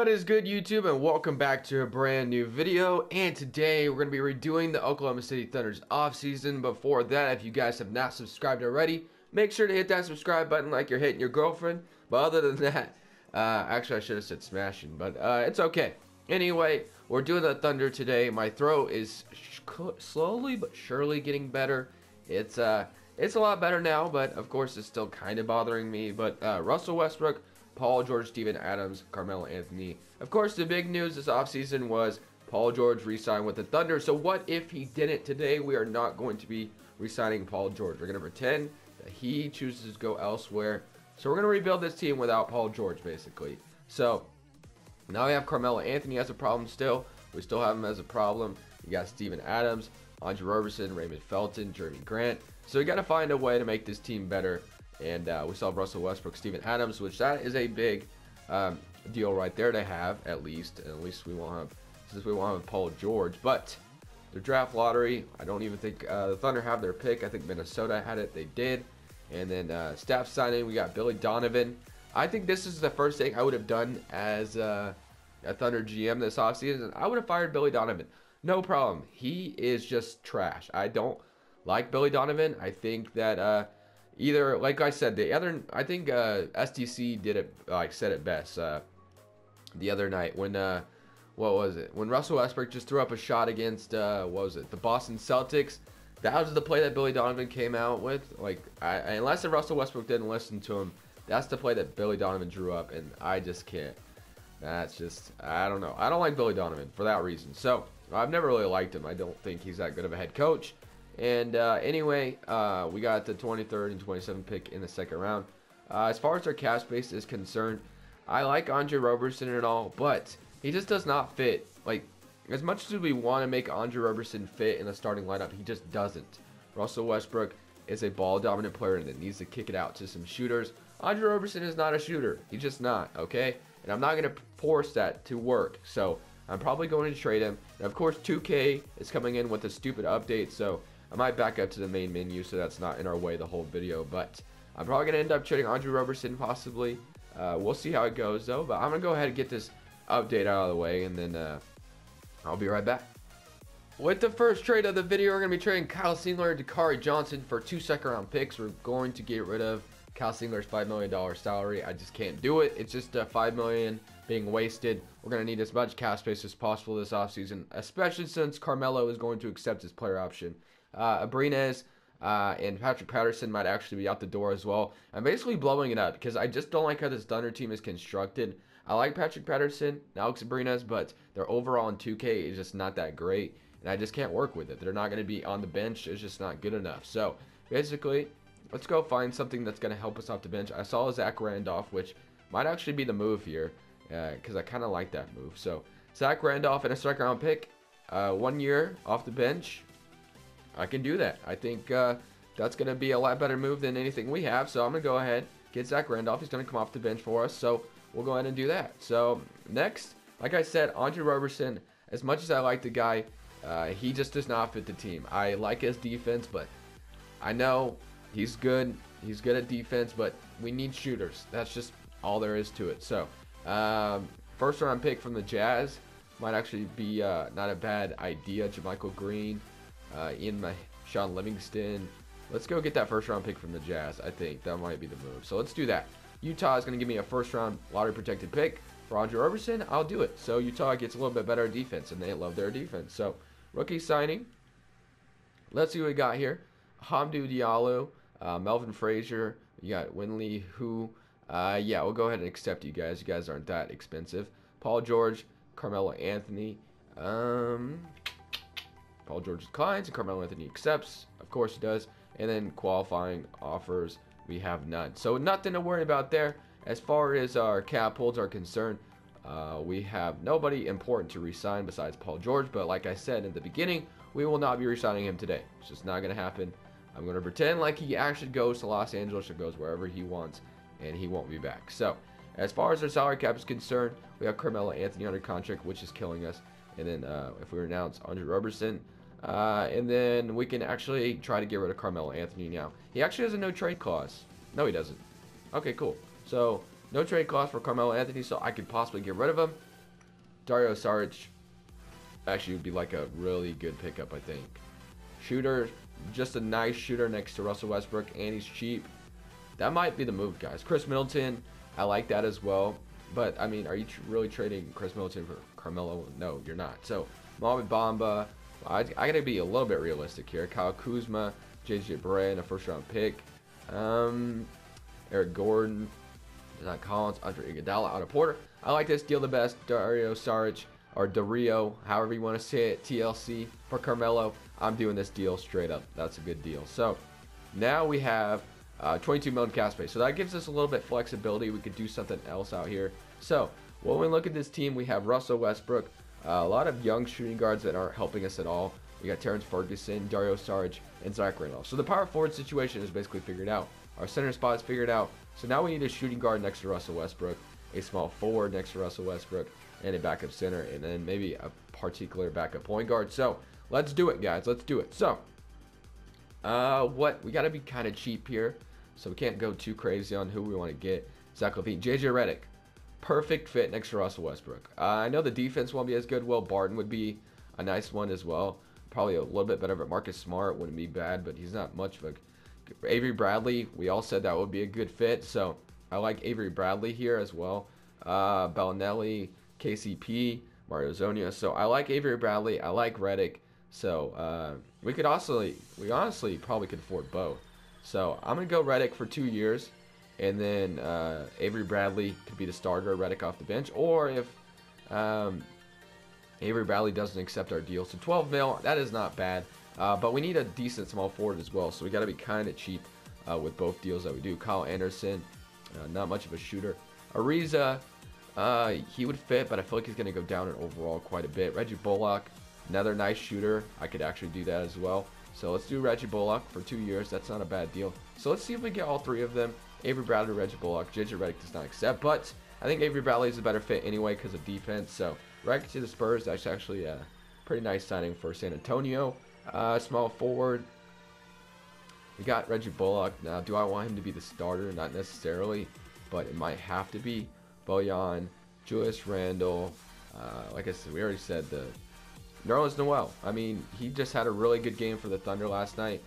What is good, YouTube, and welcome back to a brand new video. And today we're going to be redoing the Oklahoma City Thunder's offseason. Before that, if you guys have not subscribed already, make sure to hit that subscribe button like you're hitting your girlfriend. But other than that, actually I should have said smashing, but it's okay. Anyway, we're doing the Thunder today. My throat is slowly but surely getting better. It's a lot better now, but of course it's still kind of bothering me. But Russell Westbrook, Paul George, Steven Adams, Carmelo Anthony. Of course, the big news this offseason was Paul George re-signed with the Thunder. So what if he didn't today? We are not going to be re-signing Paul George. We're going to pretend that he chooses to go elsewhere. So we're going to rebuild this team without Paul George, basically. So now we have Carmelo Anthony as a problem still. We still have him as a problem. You got Steven Adams, Andre Roberson, Raymond Felton, Jeremy Grant. So we got to find a way to make this team better. And we still have Russell Westbrook, Steven Adams, which that is a big deal right there to have, at least. And at least we won't have, since we won't have Paul George. But the draft lottery, I don't even think the Thunder have their pick. I think Minnesota had it. They did. And then staff signing, we got Billy Donovan. I think this is the first thing I would have done as a Thunder GM this offseason. I would have fired Billy Donovan. No problem. He is just trash. I don't like Billy Donovan. I think that either, like I said, I think STC did it, said it best the other night when, what was it? When Russell Westbrook just threw up a shot against, what was it? The Boston Celtics. That was the play that Billy Donovan came out with. Like, unless Russell Westbrook didn't listen to him, that's the play that Billy Donovan drew up, and I just can't. That's just, I don't know. I don't like Billy Donovan for that reason. So, I've never really liked him. I don't think he's that good of a head coach. And anyway, we got the 23rd and 27th pick in the second round. As far as our cap space is concerned, I like Andre Roberson and all, but he just does not fit. Like, as much as we want to make Andre Roberson fit in the starting lineup, he just doesn't. Russell Westbrook is a ball-dominant player that needs to kick it out to some shooters. Andre Roberson is not a shooter. He's just not, okay? And I'm not going to force that to work. So I'm probably going to trade him. And of course, 2K is coming in with a stupid update, so I might back up to the main menu so that's not in our way the whole video. But I'm probably going to end up trading Andre Roberson possibly. We'll see how it goes, though. But I'm going to go ahead and get this update out of the way, and then I'll be right back. With the first trade of the video, we're going to be trading Kyle Singler and Dakari Johnson for 2 second-round picks. We're going to get rid of Kyle Singler's $5 million salary. I just can't do it. It's just $5 million being wasted. We're going to need as much cap space as possible this offseason, especially since Carmelo is going to accept his player option. Abrines and Patrick Patterson might actually be out the door as well. I'm basically blowing it up because I just don't like how this Thunder team is constructed. I like Patrick Patterson and Alex Abrines, but their overall in 2K is just not that great, and I just can't work with it. They're not going to be on the bench. It's just not good enough. So basically, let's go find something that's going to help us off the bench. I saw Zach Randolph, which might actually be the move here because I kind of like that move. So Zach Randolph and a second round pick, 1 year off the bench. I can do that. I think that's going to be a lot better move than anything we have. So I'm going to go ahead, get Zach Randolph. He's going to come off the bench for us. So we'll go ahead and do that. So next, like I said, Andre Roberson, as much as I like the guy, he just does not fit the team. I like his defense, but I know he's good. He's good at defense, but we need shooters. That's just all there is to it. So first round pick from the Jazz might actually be not a bad idea. JaMychal Green. Sean Livingston. Let's go get that first round pick from the Jazz. I think that might be the move. So let's do that. Utah is going to give me a first round lottery protected pick for Andre Roberson. I'll do it. So Utah gets a little bit better defense, and they love their defense. So rookie signing. Let's see what we got here. Hamdou Diallo, Melvin Frazier. You got Winley, who, yeah, we'll go ahead and accept you guys. You guys aren't that expensive. Paul George, Carmelo Anthony. Paul George declines and Carmelo Anthony accepts. Of course he does. And then qualifying offers, we have none. So nothing to worry about there. As far as our cap holds are concerned, we have nobody important to re-sign besides Paul George. But like I said in the beginning, we will not be re-signing him today. It's just not going to happen. I'm going to pretend like he actually goes to Los Angeles or goes wherever he wants, and he won't be back. So as far as our salary cap is concerned, we have Carmelo Anthony under contract, which is killing us. And then if we announce Andre Roberson, and then we can actually try to get rid of Carmelo Anthony now. He actually has a no trade clause. No, he doesn't. Okay, cool. So no trade clause for Carmelo Anthony, so I could possibly get rid of him. Dario Saric actually would be like a really good pickup, I think. Shooter, just a nice shooter next to Russell Westbrook, and he's cheap. That might be the move, guys. Chris Middleton, I like that as well. But, I mean, are you really trading Chris Middleton for Carmelo? No, you're not. So, Mohamed Bamba, I got to be a little bit realistic here. Kyle Kuzma, JJ Barea, and a first-round pick. Eric Gordon, Zach Collins, Andre Iguodala, Otto Porter. I like this deal the best. Dario Saric, or Dario, however you want to say it, TLC, for Carmelo. I'm doing this deal straight up. That's a good deal. So, now we have 22 million cap space. So, that gives us a little bit flexibility. We could do something else out here. So, when we look at this team, we have Russell Westbrook, a lot of young shooting guards that aren't helping us at all. We got Terrence Ferguson, Dario Saric, and Zach Randolph. So the power forward situation is basically figured out. Our center spot is figured out. So now we need a shooting guard next to Russell Westbrook, a small forward next to Russell Westbrook, and a backup center, and then maybe a particular backup point guard. So let's do it, guys. Let's do it. So we got to be kind of cheap here. So we can't go too crazy on who we want to get. Zach LaVine, JJ Redick. Perfect fit next to Russell Westbrook. I know the defense won't be as good. Will Barton would be a nice one as well. Probably a little bit better, but Marcus Smart wouldn't be bad, but he's not much of a... Avery Bradley, we all said that would be a good fit, so I like Avery Bradley here as well. Bellinelli, KCP, Mario Zonia. So I like Avery Bradley. I like Redick. So we honestly probably could afford both. So I'm going to go Redick for 2 years. And then Avery Bradley could be the starter, Redick off the bench. Or if Avery Bradley doesn't accept our deal. So 12 mil, that is not bad. But we need a decent small forward as well. So we got to be kind of cheap with both deals that we do. Kyle Anderson, not much of a shooter. Ariza, he would fit, but I feel like he's going to go down in overall quite a bit. Reggie Bullock, another nice shooter. I could actually do that as well. So let's do Reggie Bullock for 2 years. That's not a bad deal. So let's see if we get all three of them. Avery Bradley, Reggie Bullock. JJ Redick does not accept, but I think Avery Bradley is a better fit anyway because of defense. So Redick to the Spurs. That's actually a pretty nice signing for San Antonio. Small forward. We got Reggie Bullock. Now, do I want him to be the starter? Not necessarily, but it might have to be. Bojan, Julius Randle. Like I said, we already said the Nerlens Noel. I mean, he just had a really good game for the Thunder last night.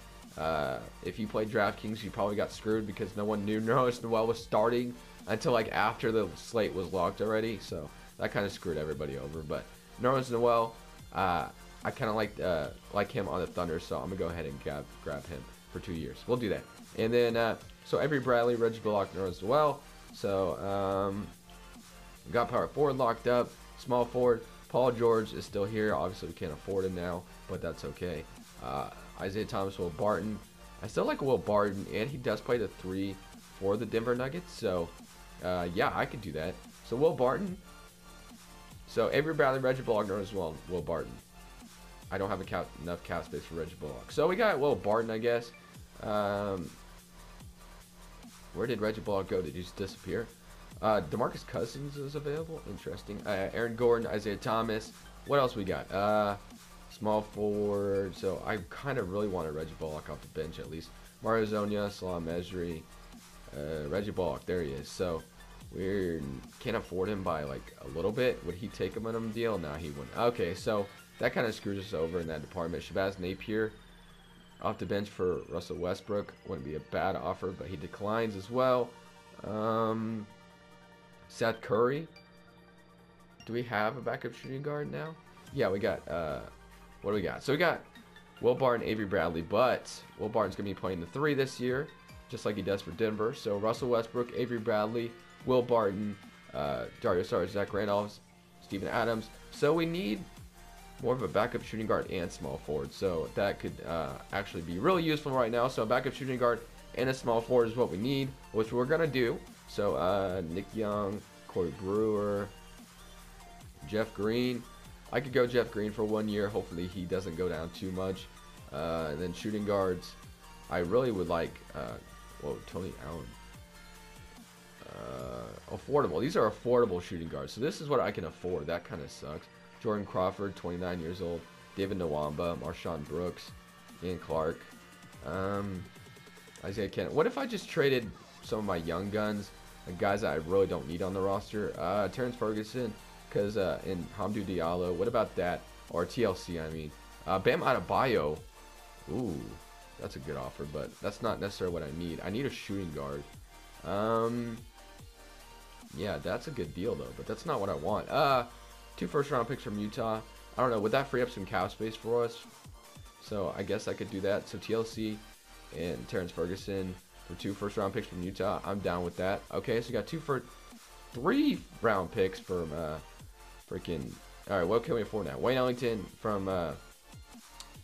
If you played DraftKings, you probably got screwed because no one knew Nerlens Noel was starting until like after the slate was locked already. So that kind of screwed everybody over. But Nerlens Noel, I kind of like him on the Thunder, so I'm gonna go ahead and grab him for 2 years. We'll do that. And then so Avery Bradley, Reggie Bullock, Nerlens Noel. So we got power forward locked up. Small forward, Paul George is still here. Obviously, we can't afford him now, but that's okay. Isaiah Thomas, Will Barton. I still like Will Barton, and he does play the 3 for the Denver Nuggets. So, yeah, I could do that. So, Will Barton. So, Avery Bradley, Reggie Bullock, known as well, Will Barton. I don't have enough cap space for Reggie Bullock. So, we got Will Barton, I guess. Where did Reggie Bullock go? Did he just disappear? DeMarcus Cousins is available. Interesting. Aaron Gordon, Isaiah Thomas. What else we got? Small forward. So I kind of really wanted Reggie Bullock off the bench at least. Mario Zonia, Salah Mejri, Reggie Bullock. There he is. So we can't afford him by like a little bit. Would he take a minimum deal? No, he wouldn't. Okay, so that kind of screws us over in that department. Shabazz Napier off the bench for Russell Westbrook. Wouldn't be a bad offer, but he declines as well. Seth Curry. Do we have a backup shooting guard now? Yeah, we got, what do we got? So we got Will Barton, Avery Bradley, but Will Barton's going to be playing the 3 this year, just like he does for Denver. So Russell Westbrook, Avery Bradley, Will Barton, Dario Saric, Zach Randolph, Steven Adams. So we need more of a backup shooting guard and small forward. So that could actually be really useful right now. So a backup shooting guard and a small forward is what we need, which we're going to do. So Nick Young, Corey Brewer, Jeff Green. I could go Jeff Green for 1 year. Hopefully he doesn't go down too much. And then shooting guards, I really would like, Tony Allen. Affordable. These are affordable shooting guards. So this is what I can afford. That kind of sucks. Jordan Crawford, 29 years old. David Nwamba, Marshawn Brooks, Ian Clark, Isaiah Kennett. What if I just traded some of my young guns, the guys that I really don't need on the roster? Terrence Ferguson, because in Hamdou Diallo. What about that? Or TLC, I mean. Bam Adebayo. Ooh, that's a good offer, but that's not necessarily what I need. I need a shooting guard. Yeah, that's a good deal though, but that's not what I want. 2 first-round picks from Utah. I don't know. Would that free up some cap space for us? So I guess I could do that. So TLC and Terrence Ferguson for 2 first-round picks from Utah. I'm down with that. Okay, so we got 3 round picks from freaking. All right, what can we afford now? Wayne Ellington from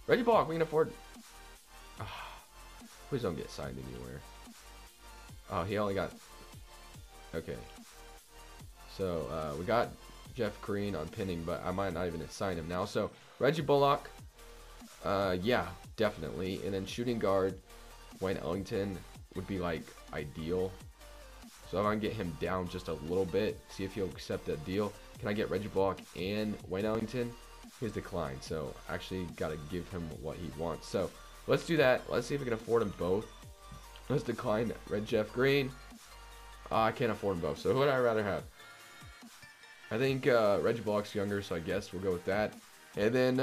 Reggie Bullock. We can afford. Please don't get signed anywhere. Oh, he only got. Okay. So we got Jeff Green on pinning, but I might not even sign him now. So Reggie Bullock. Yeah, definitely. And then shooting guard, Wayne Ellington would be like ideal. So if I can get him down just a little bit, see if he'll accept that deal. Can I get Reggie Bullock and Wayne Ellington? He's declined, so actually got to give him what he wants. So let's do that. Let's see if we can afford them both. Let's decline Red Jeff Green. I can't afford them both. So who would I rather have? I think Reggie Bullock's younger, so I guess we'll go with that. And then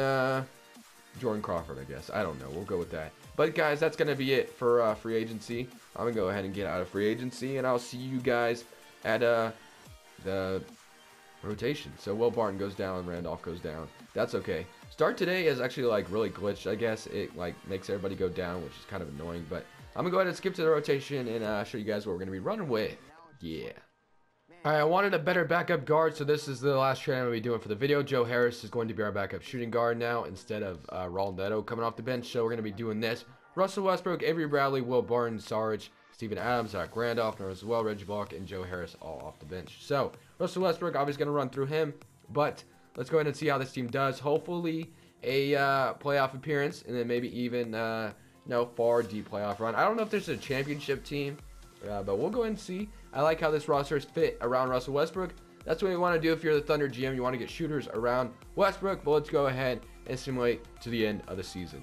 Jordan Crawford, I guess. I don't know. We'll go with that. But guys, that's going to be it for free agency. I'm going to go ahead and get out of free agency, and I'll see you guys at the rotation. So Will Barton goes down, Randolph goes down. That's okay. Start today is actually like really glitched. I guess it like makes everybody go down, which is kind of annoying. But I'm going to go ahead and skip to the rotation and show you guys what we're going to be running with. Yeah. Alright, I wanted a better backup guard, so this is the last trade I'm going to be doing for the video. Joe Harris is going to be our backup shooting guard now instead of Raul Neto coming off the bench, so we're going to be doing this. Russell Westbrook, Avery Bradley, Will Barton, Sarge, Steven Adams, Zach Randolph, as well, Reggie Bullock, and Joe Harris all off the bench. So, Russell Westbrook, obviously going to run through him, but let's go ahead and see how this team does. Hopefully, a playoff appearance, and then maybe even, far deep playoff run. I don't know if there's a championship team, but we'll go ahead and see. I like how this roster is fit around Russell Westbrook. That's what you want to do if you're the Thunder GM. You want to get shooters around Westbrook, but let's go ahead and simulate to the end of the season.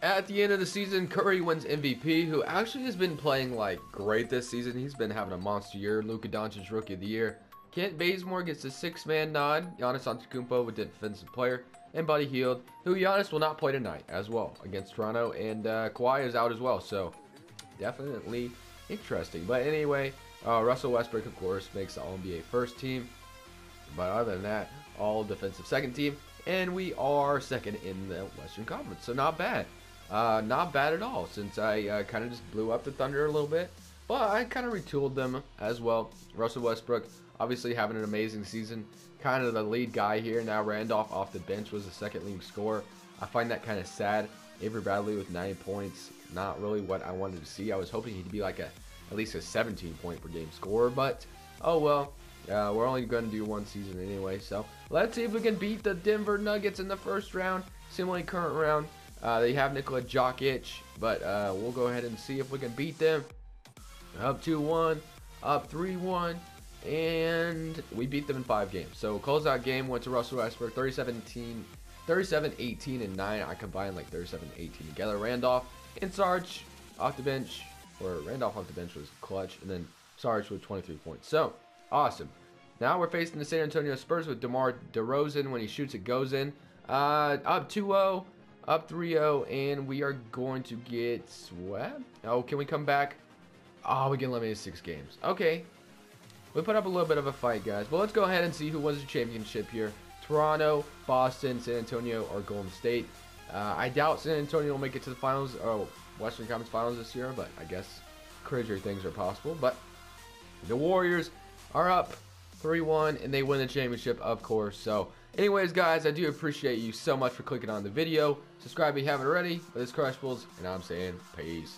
At the end of the season, Curry wins MVP, who actually has been playing like great this season. He's been having a monster year. Luka Doncic Rookie of the Year. Kent Bazemore gets the 6-man nod. Giannis Antetokounmpo with defensive player. And Buddy Hield, who Giannis will not play tonight as well against Toronto. And Kawhi is out as well, so definitely interesting. But anyway, Russell Westbrook, of course, makes the All-NBA first team. But other than that, all defensive second team. And we are second in the Western Conference, so not bad. Not bad at all, since I kind of just blew up the Thunder a little bit. But I kind of retooled them as well. Russell Westbrook, obviously having an amazing season. Kind of the lead guy here. Now Randolph off the bench was the second leading scorer. I find that kind of sad. Avery Bradley with 9 points. Not really what I wanted to see. I was hoping he'd be like at least a 17-point per game scorer. But, oh well. We're only going to do one season anyway. So, let's see if we can beat the Denver Nuggets in the first round. Similarly, current round. They have Nikola Jokic. But we'll go ahead and see if we can beat them. Up 2-1. Up 3-1. And we beat them in 5 games. So, closeout game went to Russell Westbrook. 37-18, and 9. I combined like 37-18 together. Randolph and Sarge off the bench. Or Randolph off the bench was clutch. And then Sarge with 23 points. So, awesome. Now we're facing the San Antonio Spurs with DeMar DeRozan. When he shoots, it goes in. Up 2-0. Up 3-0. And we are going to get swept. Oh, can we come back? Oh, we get eliminated 6 games. Okay. We put up a little bit of a fight, guys. But let's go ahead and see who wins the championship here. Toronto, Boston, San Antonio, or Golden State. I doubt San Antonio will make it to the finals, or Western Conference Finals this year, but I guess crazier things are possible. But the Warriors are up 3-1, and they win the championship, of course. So, anyways, guys, I do appreciate you so much for clicking on the video. Subscribe if you haven't already. But it's Crushbles, and I'm saying peace.